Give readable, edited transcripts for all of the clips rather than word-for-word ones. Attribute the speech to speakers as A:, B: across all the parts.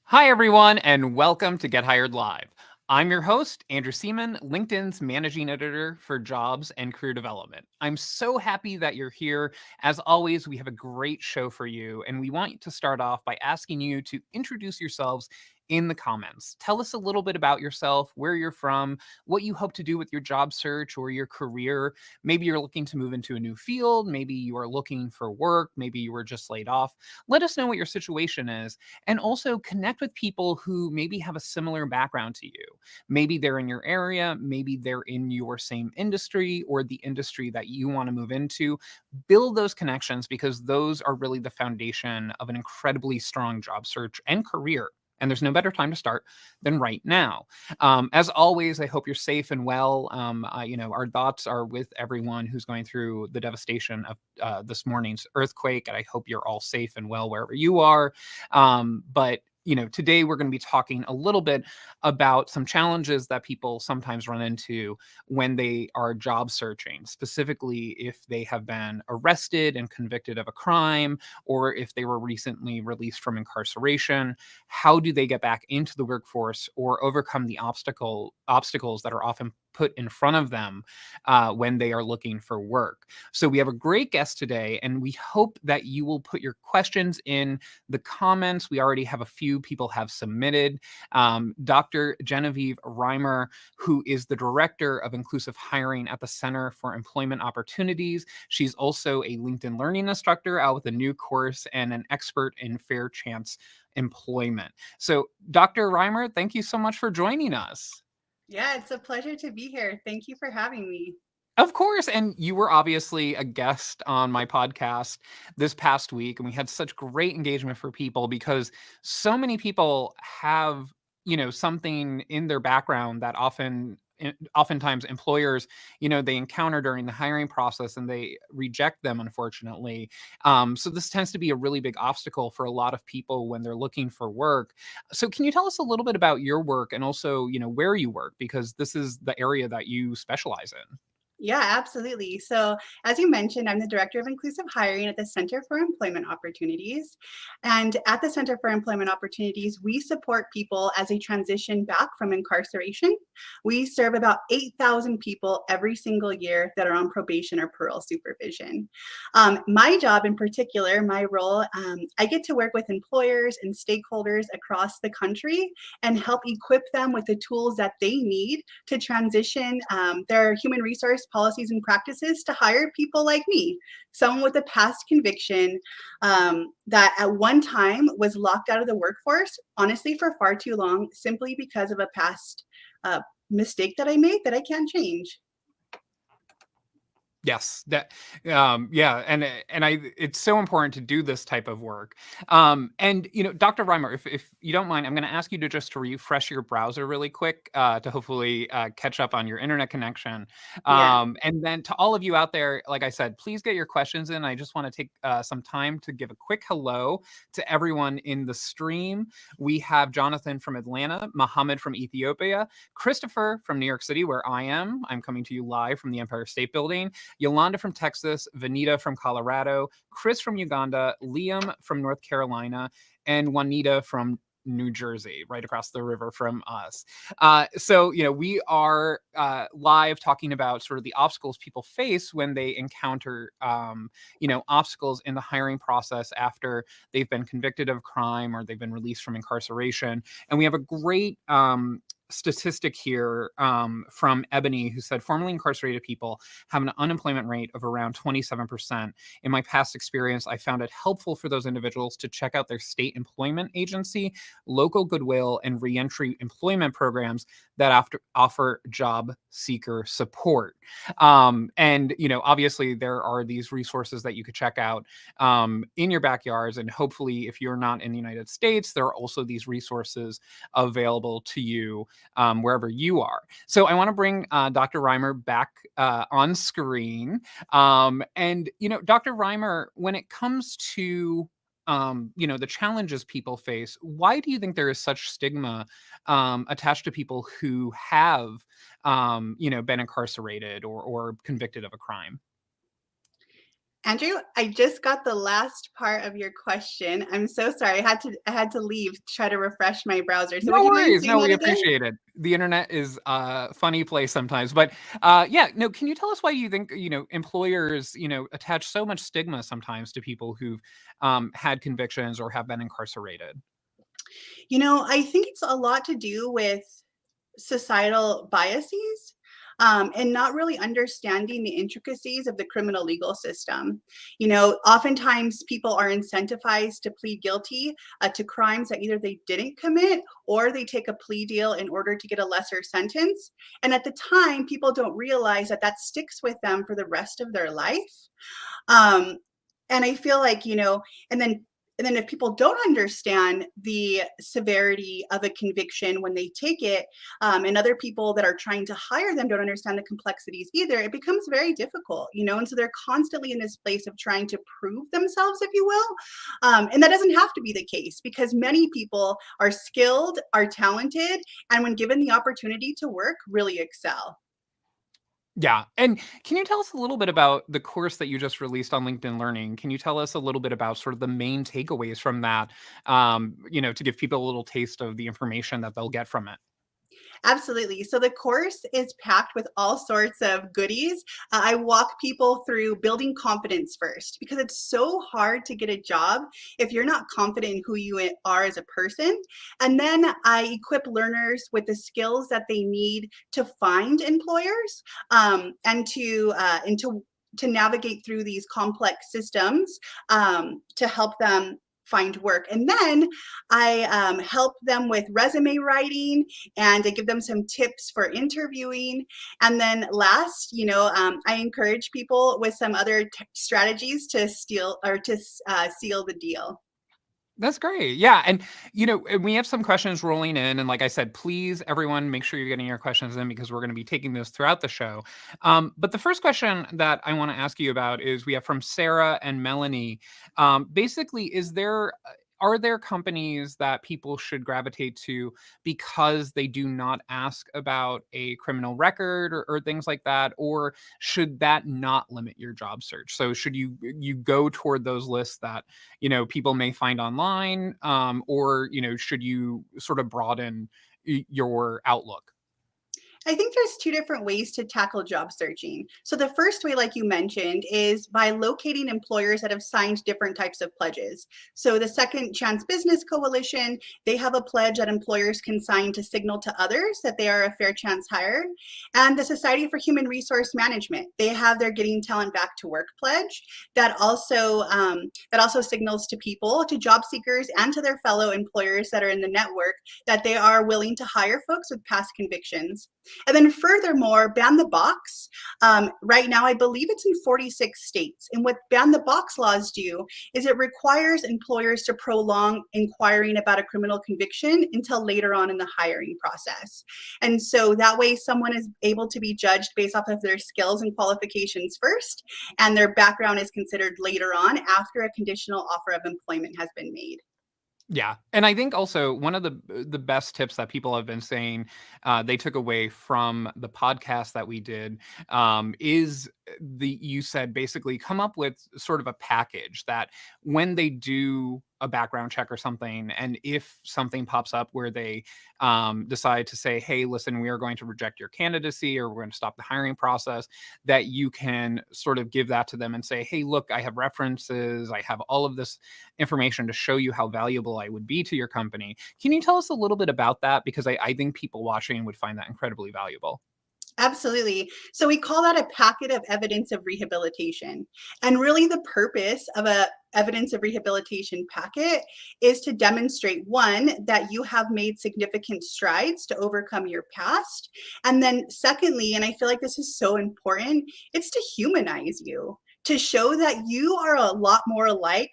A: Hi, everyone, and welcome to Get Hired Live. I'm your host, Andrew Seaman, LinkedIn's managing editor for jobs and career development. I'm so happy that you're here. As always, we have a great show for you, and we want to start off by asking you to introduce yourselves in the comments. Tell us a little bit about yourself, where you're from, what you hope to do with your job search or your career. Maybe you're looking to move into a new field. Maybe you are looking for work. Maybe you were just laid off. Let us know what your situation is, and also connect with people who maybe have a similar background to you. Maybe they're in your area, maybe they're in your same industry or the industry that you want to move into. Build those connections because those are really the foundation of an incredibly strong job search and career. And there's no better time to start than right now. As always, I hope you're safe and well. Our thoughts are with everyone who's going through the devastation of this morning's earthquake, and I hope you're all safe and well wherever you are. But today we're going to be talking a little bit about some challenges that people sometimes run into when they are job searching, specifically if they have been arrested and convicted of a crime, or if they were recently released from incarceration. How do they get back into the workforce or overcome the obstacles that are often put in front of them when they are looking for work? So we have a great guest today, and we hope that you will put your questions in the comments. We already have a few people have submitted. Dr. Genevieve Reimer, who is the Director of Inclusive Hiring at the Center for Employment Opportunities. She's also a LinkedIn Learning instructor out with a new course and an expert in fair chance employment. So, Dr. Reimer, thank you so much for joining us.
B: Yeah, it's a pleasure to be here. Thank you for having me.
A: Of course. And you were obviously a guest on my podcast this past week, and we had such great engagement for people because so many people have, something in their background that oftentimes employers, they encounter during the hiring process and they reject them, unfortunately. So this tends to be a really big obstacle for a lot of people when they're looking for work. So can you tell us a little bit about your work and also, where you work, because this is the area that you specialize in?
B: Yeah, absolutely. So, as you mentioned, I'm the Director of Inclusive Hiring at the Center for Employment Opportunities. And at the Center for Employment Opportunities, we support people as they transition back from incarceration. We serve about 8,000 people every single year that are on probation or parole supervision. My job in particular, my role, I get to work with employers and stakeholders across the country and help equip them with the tools that they need to transition their human resource policies and practices to hire people like me, someone with a past conviction that at one time was locked out of the workforce, honestly, for far too long, simply because of a past mistake that I made that I can't change.
A: Yes, yeah, and it's so important to do this type of work. And Dr. Reimer, if you don't mind, I'm going to ask you to just refresh your browser really quick to hopefully catch up on your internet connection.
B: Yeah.
A: And then to all of you out there, like I said, please get your questions in. I just want to take some time to give a quick hello to everyone in the stream. We have Jonathan from Atlanta, Mohammed from Ethiopia, Christopher from New York City, where I am. I'm coming to you live from the Empire State Building. Yolanda from Texas, Vanita from Colorado, Chris from Uganda, Liam from North Carolina, and Juanita from New Jersey, right across the river from us. So, we are live talking about sort of the obstacles people face when they encounter, obstacles in the hiring process after they've been convicted of crime or they've been released from incarceration. And we have a great statistic here from Ebony, who said formerly incarcerated people have an unemployment rate of around 27%. In my past experience, I found it helpful for those individuals to check out their state employment agency, local goodwill, and reentry employment programs that offer job seeker support. And obviously there are these resources that you could check out in your backyards, and hopefully if you're not in the United States, there are also these resources available to you wherever you are. So I want to bring Dr. Reimer back on screen. Dr. Reimer, when it comes to the challenges people face, why do you think there is such stigma attached to people who have, been incarcerated or convicted of a crime?
B: Andrew, I just got the last part of your question. I'm so sorry. I had to leave to try to refresh my browser. So would
A: No
B: you mind
A: worries.
B: saying
A: No,
B: that
A: we
B: again?
A: appreciate it. The internet is a funny place sometimes, but yeah, no. Can you tell us why you think employers attach so much stigma sometimes to people who've had convictions or have been incarcerated?
B: I think it's a lot to do with societal biases, and not really understanding the intricacies of the criminal legal system. Oftentimes people are incentivized to plead guilty to crimes that either they didn't commit or they take a plea deal in order to get a lesser sentence. And at the time, people don't realize that that sticks with them for the rest of their life. Um, and I feel like, and then and then if people don't understand the severity of a conviction when they take it, and other people that are trying to hire them don't understand the complexities either, it becomes very difficult, and so they're constantly in this place of trying to prove themselves, if you will. And that doesn't have to be the case because many people are skilled, are talented, and when given the opportunity to work, really excel.
A: Yeah. And can you tell us a little bit about the course that you just released on LinkedIn Learning? Can you tell us a little bit about sort of the main takeaways from that, to give people a little taste of the information that they'll get from it?
B: Absolutely. So the course is packed with all sorts of goodies. I walk people through building confidence first because it's so hard to get a job if you're not confident in who you are as a person. And then I equip learners with the skills that they need to find employers, and to navigate through these complex systems, to help them find work. And then I help them with resume writing, and I give them some tips for interviewing. And then last, I encourage people with some other strategies to seal the deal.
A: That's great. Yeah. And we have some questions rolling in. And like I said, please, everyone, make sure you're getting your questions in because we're going to be taking those throughout the show. But the first question that I want to ask you about is we have from Sarah and Melanie. Basically, are there companies that people should gravitate to because they do not ask about a criminal record or things like that? Or should that not limit your job search? So should you go toward those lists that people may find online, or should you sort of broaden your outlook?
B: I think there's two different ways to tackle job searching. So the first way, like you mentioned, is by locating employers that have signed different types of pledges. So the Second Chance Business Coalition, they have a pledge that employers can sign to signal to others that they are a fair chance hire. And the Society for Human Resource Management, they have their Getting Talent Back to Work pledge that also signals to people, to job seekers, and to their fellow employers that are in the network that they are willing to hire folks with past convictions. And then furthermore, Ban the Box. Right now, I believe it's in 46 states. And what Ban the Box laws do is it requires employers to prolong inquiring about a criminal conviction until later on in the hiring process. And so that way, someone is able to be judged based off of their skills and qualifications first, and their background is considered later on after a conditional offer of employment has been made.
A: Yeah, and I think also one of the best tips that people have been saying they took away from the podcast that we did, is you said basically come up with sort of a package that when they do a background check or something, and if something pops up where they decide to say, "Hey, listen, we are going to reject your candidacy or we're going to stop the hiring process," that you can sort of give that to them and say, "Hey, look, I have references, I have all of this information to show you how valuable I would be to your company." Can you tell us a little bit about that? Because I think people watching would find that incredibly valuable.
B: Absolutely. So we call that a packet of evidence of rehabilitation. And really the purpose of a evidence of rehabilitation packet is to demonstrate, one, that you have made significant strides to overcome your past. And then secondly, and I feel like this is so important, it's to humanize you, to show that you are a lot more alike,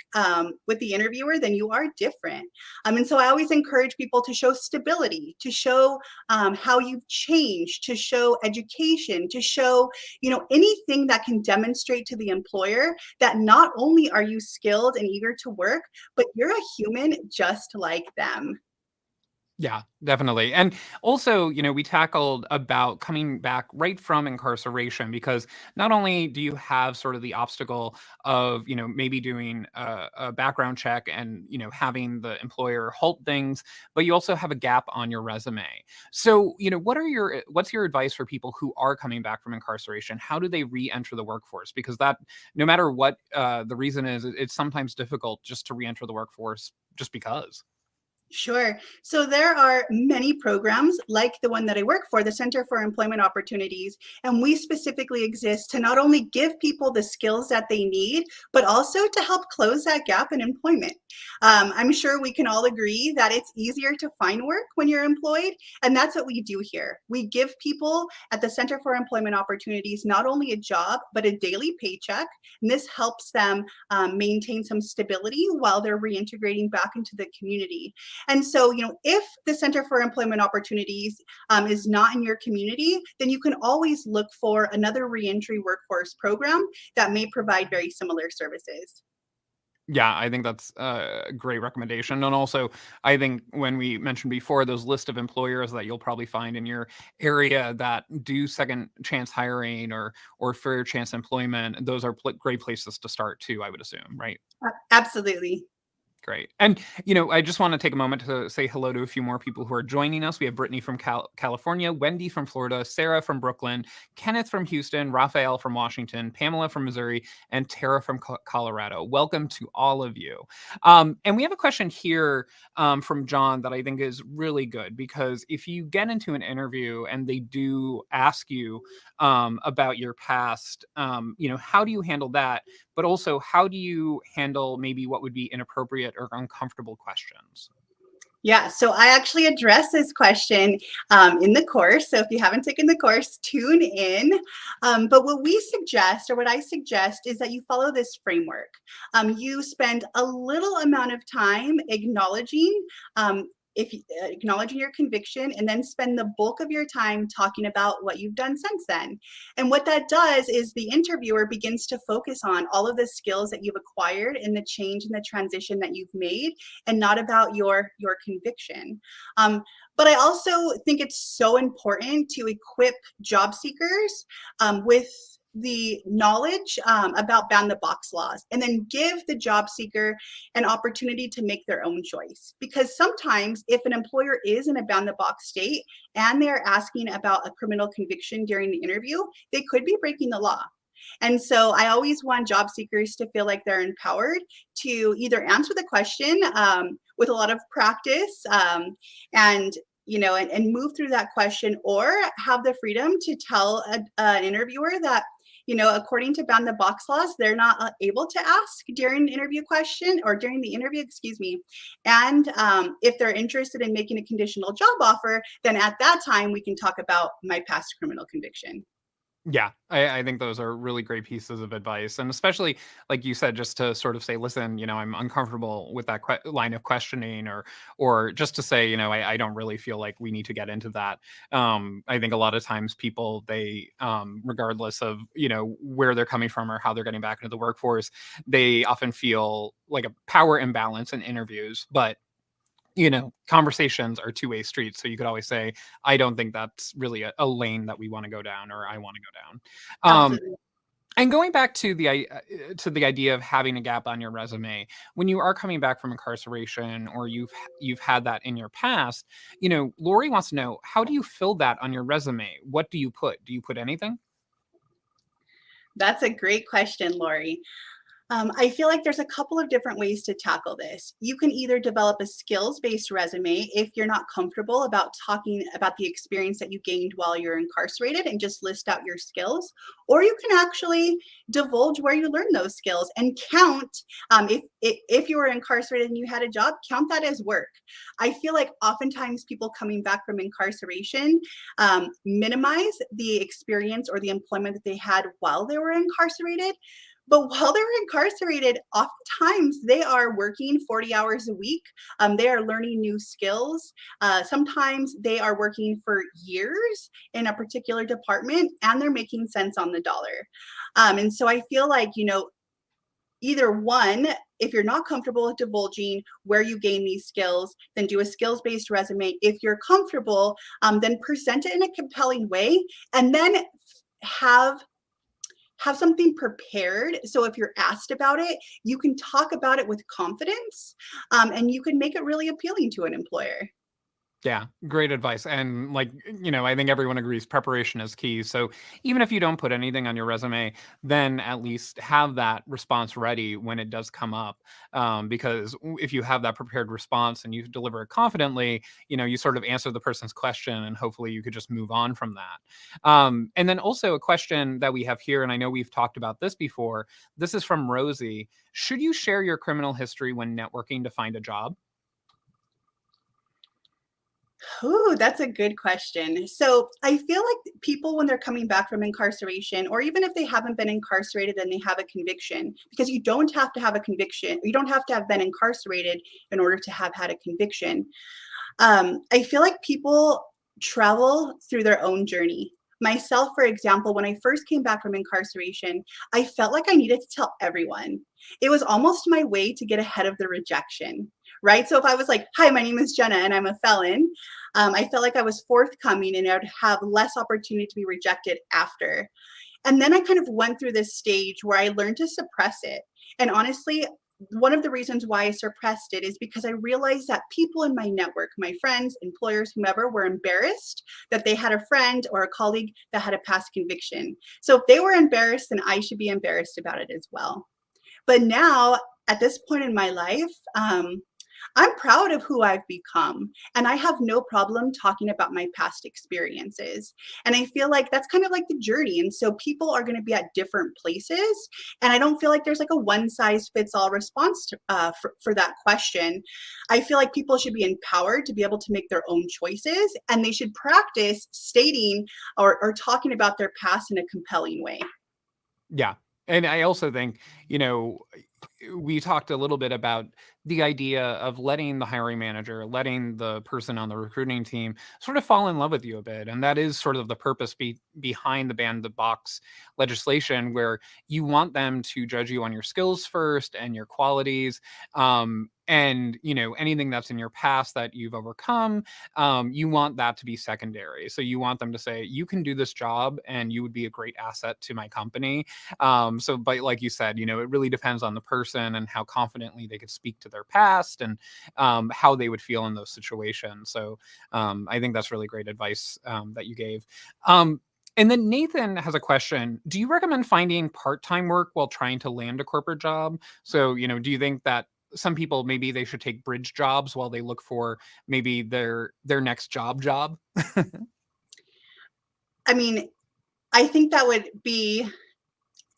B: with the interviewer than you are different. And so I always encourage people to show stability, to show how you've changed, to show education, to show, anything that can demonstrate to the employer that not only are you skilled and eager to work, but you're a human just like them.
A: Yeah, definitely. And also, we tackled about coming back right from incarceration because not only do you have sort of the obstacle of, maybe doing a background check and, having the employer halt things, but you also have a gap on your resume. So, what's your advice for people who are coming back from incarceration? How do they re-enter the workforce? Because that, no matter what the reason is, it's sometimes difficult just to re-enter the workforce just because.
B: Sure. So there are many programs like the one that I work for, the Center for Employment Opportunities, and we specifically exist to not only give people the skills that they need, but also to help close that gap in employment. I'm sure we can all agree that it's easier to find work when you're employed, and that's what we do here. We give people at the Center for Employment Opportunities not only a job, but a daily paycheck, and this helps them maintain some stability while they're reintegrating back into the community. And so, if the Center for Employment Opportunities is not in your community, then you can always look for another reentry workforce program that may provide very similar services.
A: Yeah, I think that's a great recommendation. And also, I think when we mentioned before, those list of employers that you'll probably find in your area that do second chance hiring or fair chance employment, those are great places to start too, I would assume, right?
B: Absolutely.
A: Great. And, I just want to take a moment to say hello to a few more people who are joining us. We have Brittany from California, Wendy from Florida, Sarah from Brooklyn, Kenneth from Houston, Raphael from Washington, Pamela from Missouri, and Tara from Colorado. Welcome to all of you. And we have a question here from John that I think is really good because if you get into an interview and they do ask you about your past, how do you handle that? But also, how do you handle maybe what would be inappropriate or uncomfortable questions?
B: Yeah, so I actually address this question in the course. So if you haven't taken the course, tune in. But what we suggest, or what I suggest, is that you follow this framework. You spend a little amount of time acknowledging. Acknowledging your conviction, and then spend the bulk of your time talking about what you've done since then. And what that does is the interviewer begins to focus on all of the skills that you've acquired and the change and the transition that you've made, and not about your conviction. But I also think it's so important to equip job seekers with the knowledge about ban the box laws, and then give the job seeker an opportunity to make their own choice. Because sometimes if an employer is in a ban the box state and they're asking about a criminal conviction during the interview, they could be breaking the law. And so I always want job seekers to feel like they're empowered to either answer the question with a lot of practice and and move through that question, or have the freedom to tell an interviewer that according to ban the box laws, they're not able to ask during an interview question, or during the interview, excuse me. And if they're interested in making a conditional job offer, then at that time we can talk about my past criminal conviction.
A: Yeah, I think those are really great pieces of advice. And especially, like you said, just to sort of say, listen, I'm uncomfortable with that line of questioning, or just to say, I don't really feel like we need to get into that. I think a lot of times people, they, regardless of, where they're coming from or how they're getting back into the workforce, they often feel like a power imbalance in interviews. But conversations are two-way streets. So you could always say, I don't think that's really a lane that we want to go down, or I want to go down.
B: Absolutely.
A: And going back to the idea of having a gap on your resume, when you are coming back from incarceration, or you've had that in your past, Lori wants to know, how do you fill that on your resume? What do you put? Do you put anything?
B: That's a great question, Lori. I feel like there's a couple of different ways to tackle this. You can either develop a skills-based resume if you're not comfortable about talking about the experience that you gained while you're incarcerated and just list out your skills, or you can actually divulge where you learned those skills and count. If you were incarcerated and you had a job, count that as work. I feel like oftentimes people coming back from incarceration minimize the experience or the employment that they had while they were incarcerated. But while they're incarcerated, oftentimes they are working 40 hours a week. They are learning new skills. Sometimes they are working for years in a particular department, and they're making cents on the dollar. And so I feel like, either one, if you're not comfortable with divulging where you gain these skills, then do a skills-based resume. If you're comfortable, then present it in a compelling way, and then have something prepared. So if you're asked about it, you can talk about it with confidence, and you can make it really appealing to an employer.
A: Yeah, great advice. And like, I think everyone agrees preparation is key. So even if you don't put anything on your resume, then at least have that response ready when it does come up. Because if you have that prepared response and you deliver it confidently, you sort of answer the person's question and hopefully you could just move on from that. And then also a question that we have here, and I know we've talked about this before. This is from Rosie. Should you share your criminal history when networking to find a job?
B: Ooh, that's a good question. So I feel like people, when they're coming back from incarceration, or even if they haven't been incarcerated and they have a conviction, because you don't have to have a conviction, you don't have to have been incarcerated in order to have had a conviction. I feel like people travel through their own journey. Myself, for example, when I first came back from incarceration, I felt like I needed to tell everyone. It was almost my way to get ahead of the rejection, right? So if I was like, "Hi, my name is Jenna and I'm a felon," I felt like I was forthcoming and I would have less opportunity to be rejected after. And then I kind of went through this stage where I learned to suppress it. And honestly, one of the reasons why I suppressed it is because I realized that people in my network, my friends, employers, whomever, were embarrassed that they had a friend or a colleague that had a past conviction. So if they were embarrassed, then I should be embarrassed about it as well. But now, at this point in my life, I'm proud of who I've become, and I have no problem talking about my past experiences. And I feel like that's kind of like the journey. And so people are going to be at different places. And I don't feel like there's like a one size fits all response for that question. I feel like people should be empowered to be able to make their own choices, and they should practice stating or talking about their past in a compelling way.
A: Yeah. And I also think, we talked a little bit about the idea of letting the hiring manager, letting the person on the recruiting team sort of fall in love with you a bit. And that is sort of the purpose behind the ban the box legislation, where you want them to judge you on your skills first and your qualities. And anything that's in your past that you've overcome, you want that to be secondary. So you want them to say, you can do this job and you would be a great asset to my company. But like you said, it really depends on the person and how confidently they could speak to their past, and how they would feel in those situations. So I think that's really great advice that you gave. And then Nathan has a question. Do you recommend finding part-time work while trying to land a corporate job? So, do you think that some people, maybe they should take bridge jobs while they look for maybe their next job?
B: I mean, I think that would be,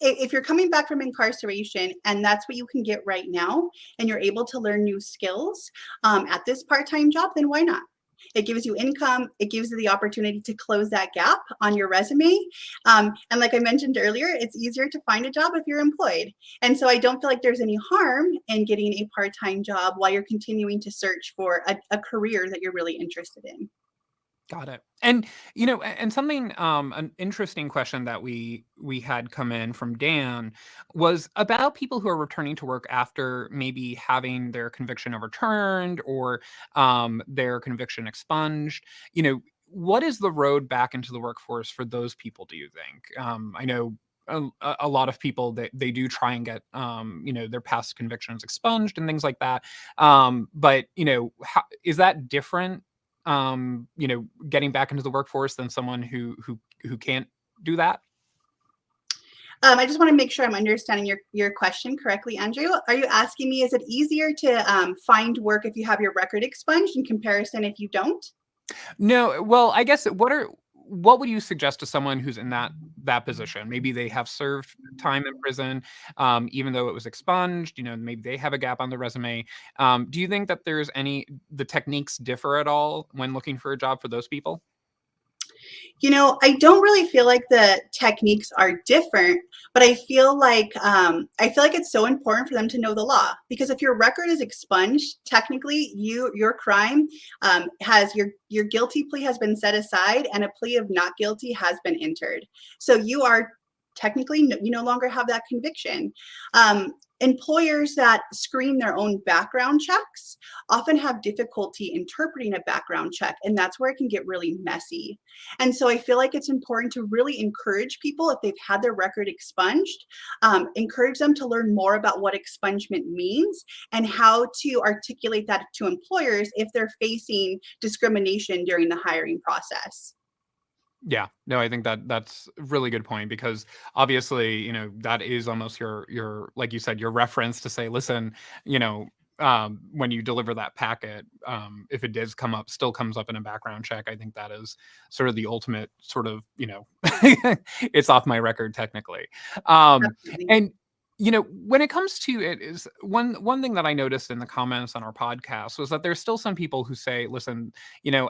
B: if you're coming back from incarceration and that's what you can get right now, and you're able to learn new skills at this part-time job, then why not? It gives you income. It gives you the opportunity to close that gap on your resume. And like I mentioned earlier, it's easier to find a job if you're employed. And so I don't feel like there's any harm in getting a part-time job while you're continuing to search for a career that you're really interested in.
A: Got it. And and something, an interesting question that we had come in from Dan was about people who are returning to work after maybe having their conviction overturned, or their conviction expunged. What is the road back into the workforce for those people, do you think? I know a lot of people that they do try and get their past convictions expunged and things like that. But is that different, getting back into the workforce, than someone who can't do that?
B: I just want to make sure I'm understanding your question correctly, Andrew. Are you asking me, is it easier to find work if you have your record expunged in comparison if you don't?
A: No, well, I guess what would you suggest to someone who's in that position? Maybe they have served time in prison, even though it was expunged. Maybe they have a gap on the resume. Do you think that the techniques differ at all when looking for a job for those people?
B: I don't really feel like the techniques are different, but I feel like it's so important for them to know the law, because if your record is expunged, technically your crime has your guilty plea has been set aside and a plea of not guilty has been entered. So you are technically you no longer have that conviction. Employers that screen their own background checks often have difficulty interpreting a background check, and that's where it can get really messy. And so I feel like it's important to really encourage people, if they've had their record expunged, encourage them to learn more about what expungement means and how to articulate that to employers if they're facing discrimination during the hiring process.
A: Yeah, no, I think that that's a really good point because obviously, that is almost your like you said, your reference to say, listen, when you deliver that packet, if it does come up, still comes up in a background check, I think that is sort of the ultimate sort of, it's off my record technically.
B: Absolutely.
A: And when it comes to it is one thing that I noticed in the comments on our podcast was that there's still some people who say, listen,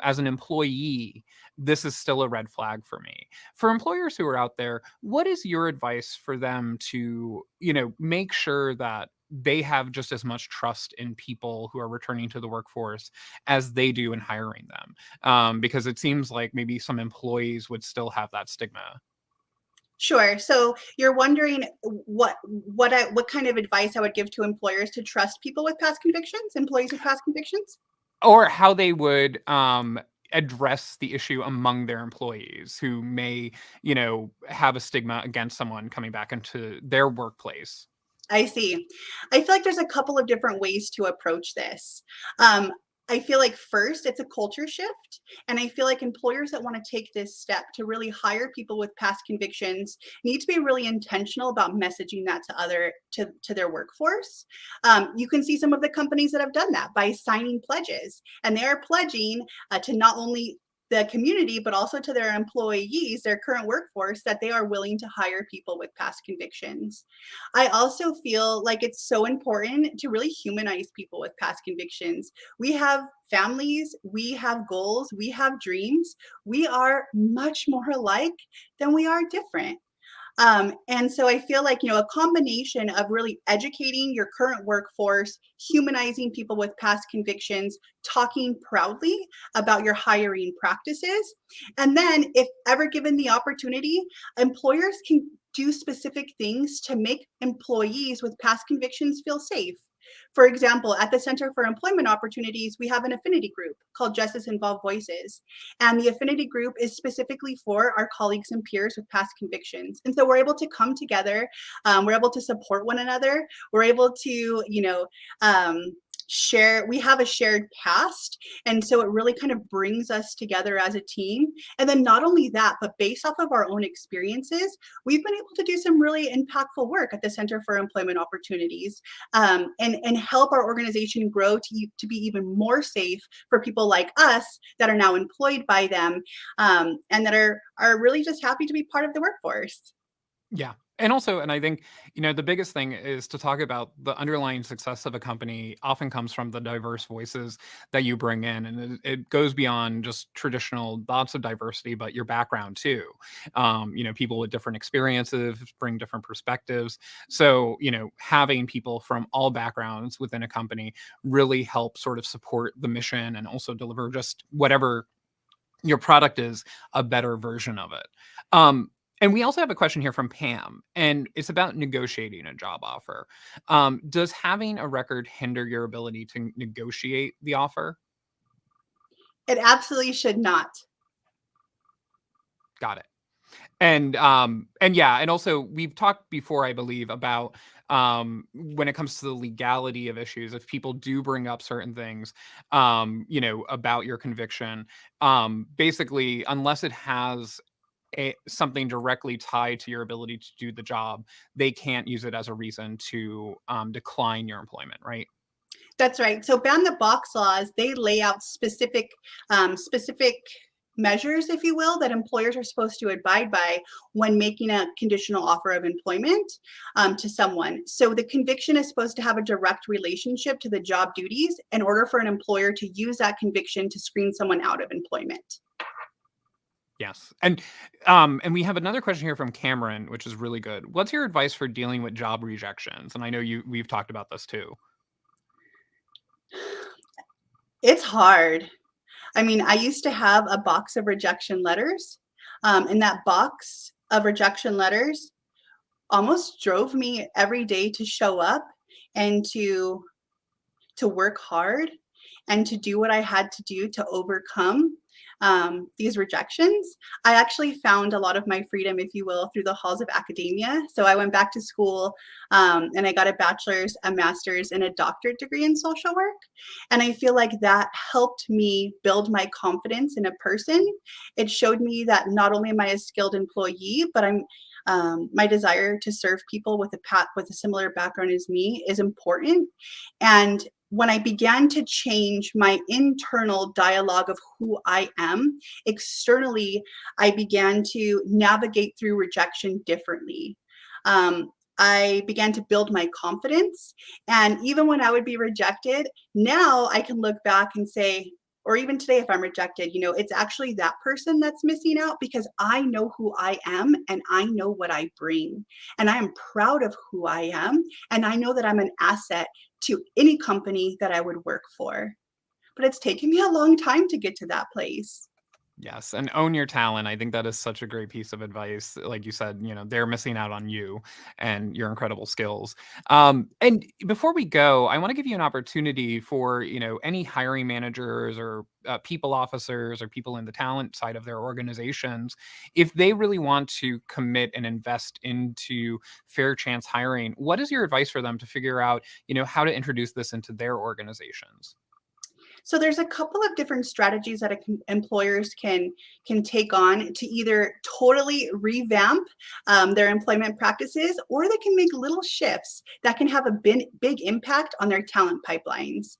A: as an employee, this is still a red flag for me. For employers who are out there, what is your advice for them to, make sure that they have just as much trust in people who are returning to the workforce as they do in hiring them? Because it seems like maybe some employees would still have that stigma.
B: Sure. So you're wondering what kind of advice I would give to employers to trust people with past convictions, employees with past convictions?
A: Or how they would, address the issue among their employees who may, have a stigma against someone coming back into their workplace.
B: I see. I feel like there's a couple of different ways to approach this. Um, I feel like first, it's a culture shift. And I feel like employers that want to take this step to really hire people with past convictions need to be really intentional about messaging that to their workforce. You can see some of the companies that have done that by signing pledges, and they are pledging to not only the community, but also to their employees, their current workforce, that they are willing to hire people with past convictions. I also feel like it's so important to really humanize people with past convictions. We have families, we have goals, we have dreams. We are much more alike than we are different. And so I feel like, a combination of really educating your current workforce, humanizing people with past convictions, talking proudly about your hiring practices. And then, if ever given the opportunity, employers can do specific things to make employees with past convictions feel safe. For example, at the Center for Employment Opportunities, we have an affinity group called Justice Involved Voices. And the affinity group is specifically for our colleagues and peers with past convictions. And so we're able to come together, we're able to support one another, we're able to, we have a shared past. And so it really kind of brings us together as a team. And then not only that, but based off of our own experiences, we've been able to do some really impactful work at the Center for Employment Opportunities, and help our organization grow to be even more safe for people like us that are now employed by them, and that are really just happy to be part of the workforce.
A: Yeah. And also, and I think, the biggest thing is to talk about the underlying success of a company often comes from the diverse voices that you bring in. And it goes beyond just traditional thoughts of diversity, but your background too. People with different experiences bring different perspectives. So, having people from all backgrounds within a company really help sort of support the mission and also deliver just whatever your product is, a better version of it. And we also have a question here from Pam, and it's about negotiating a job offer. Does having a record hinder your ability to negotiate the offer?
B: It absolutely should not.
A: Got it. And yeah, and also we've talked before, I believe, about when it comes to the legality of issues, if people do bring up certain things, about your conviction, basically, unless it has something directly tied to your ability to do the job, they can't use it as a reason to decline your employment, right?
B: That's right. So ban the box laws, they lay out specific measures, if you will, that employers are supposed to abide by when making a conditional offer of employment to someone. So the conviction is supposed to have a direct relationship to the job duties in order for an employer to use that conviction to screen someone out of employment.
A: Yes. And we have another question here from Cameron, which is really good. What's your advice for dealing with job rejections? And I know we've talked about this too.
B: It's hard. I mean, I used to have a box of rejection letters, and that box of rejection letters almost drove me every day to show up and to work hard and to do what I had to do to overcome these rejections. I actually found a lot of my freedom, if you will, through the halls of academia. So I went back to school and I got a bachelor's, a master's, and a doctorate degree in social work. And I feel like that helped me build my confidence in a person. It showed me that not only am I a skilled employee, but my desire to serve people with a similar background as me is important. And when I began to change my internal dialogue of who I am, externally, I began to navigate through rejection differently. I began to build my confidence. And even when I would be rejected, now I can look back and say, or even today, if I'm rejected, it's actually that person that's missing out because I know who I am and I know what I bring. And I am proud of who I am. And I know that I'm an asset to any company that I would work for. But it's taken me a long time to get to that place.
A: Yes, and own your talent. I think that is such a great piece of advice. Like you said, they're missing out on you and your incredible skills. And before we go, I want to give you an opportunity for, any hiring managers or people officers or people in the talent side of their organizations, if they really want to commit and invest into fair chance hiring, what is your advice for them to figure out, how to introduce this into their organizations?
B: So there's a couple of different strategies that employers can take on to either totally revamp their employment practices, or they can make little shifts that can have a big impact on their talent pipelines.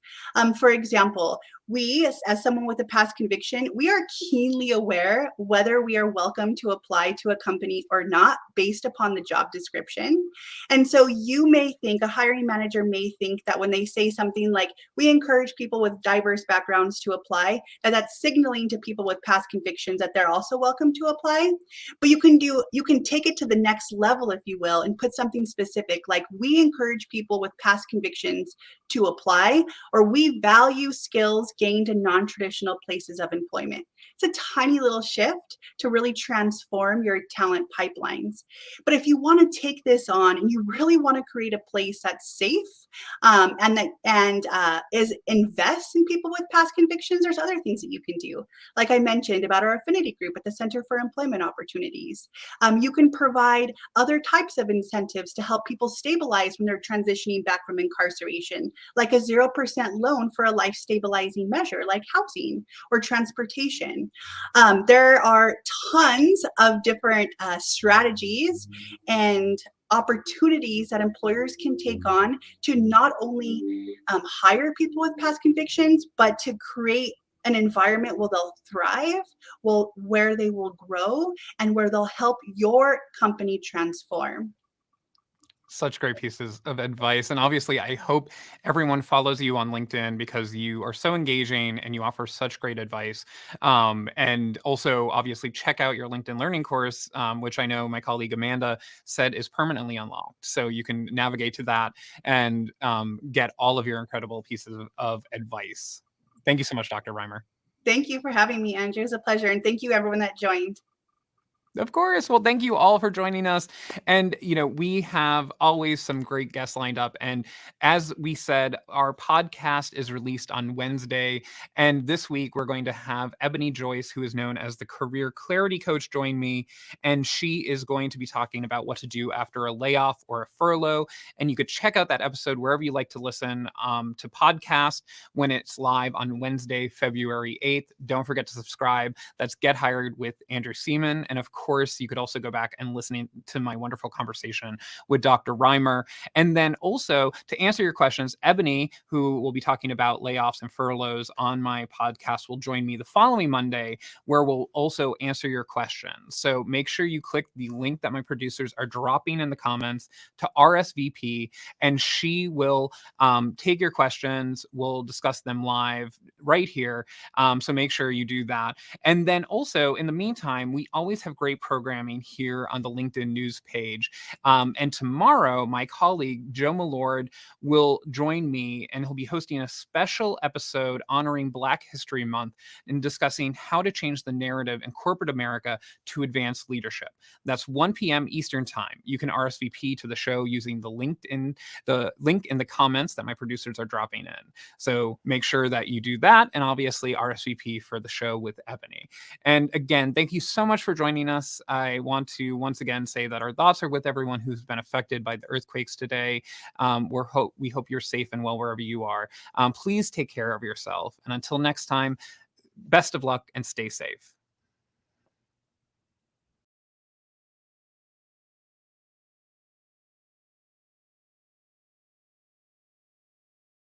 B: For example, we, as someone with a past conviction, we are keenly aware whether we are welcome to apply to a company or not based upon the job description. And so you may think, a hiring manager may think that when they say something like, we encourage people with diverse backgrounds to apply, that's signaling to people with past convictions that they're also welcome to apply. But you can take it to the next level, if you will, and put something specific like, we encourage people with past convictions to apply, or we value skills gained in non-traditional places of employment. It's a tiny little shift to really transform your talent pipelines. But if you want to take this on and you really want to create a place that's safe and is invest in people with past convictions, there's other things that you can do. Like I mentioned about our affinity group at the Center for Employment Opportunities. You can provide other types of incentives to help people stabilize when they're transitioning back from incarceration, like a 0% loan for a life stabilizing measure like housing or transportation. There are tons of different strategies and opportunities that employers can take on to not only hire people with past convictions, but to create an environment where they'll thrive, where they will grow, and where they'll help your company transform.
A: Such great pieces of advice. And obviously, I hope everyone follows you on LinkedIn because you are so engaging and you offer such great advice. And also, obviously, check out your LinkedIn Learning course, which I know my colleague Amanda said is permanently unlocked. So you can navigate to that and get all of your incredible pieces of advice. Thank you so much, Dr. Reimer.
B: Thank you for having me, Andrew. It was a pleasure. And thank you, everyone that joined.
A: Of course. Well, thank you all for joining us. And, we have always some great guests lined up. And as we said, our podcast is released on Wednesday. And this week, we're going to have Ebony Joyce, who is known as the Career Clarity Coach, join me. And she is going to be talking about what to do after a layoff or a furlough. And you could check out that episode wherever you like to listen to podcast when it's live on Wednesday, February 8th. Don't forget to subscribe. That's Get Hired with Andrew Seaman. And of course, you could also go back and listen to my wonderful conversation with Dr. Reimer. And then also to answer your questions, Ebony, who will be talking about layoffs and furloughs on my podcast, will join me the following Monday, where we'll also answer your questions. So make sure you click the link that my producers are dropping in the comments to RSVP, and she will take your questions. We'll discuss them live right here. So make sure you do that. And then also, in the meantime, we always have great great programming here on the LinkedIn news page. And tomorrow, my colleague, Joe Millord, will join me and he'll be hosting a special episode honoring Black History Month and discussing how to change the narrative in corporate America to advance leadership. That's 1 p.m. Eastern Time. You can RSVP to the show using the link in the comments that my producers are dropping in. So make sure that you do that, and obviously RSVP for the show with Ebony. And again, thank you so much for joining us. I want to once again say that our thoughts are with everyone who's been affected by the earthquakes today. We hope you're safe and well wherever you are. Please take care of yourself. And until next time, best of luck and stay safe.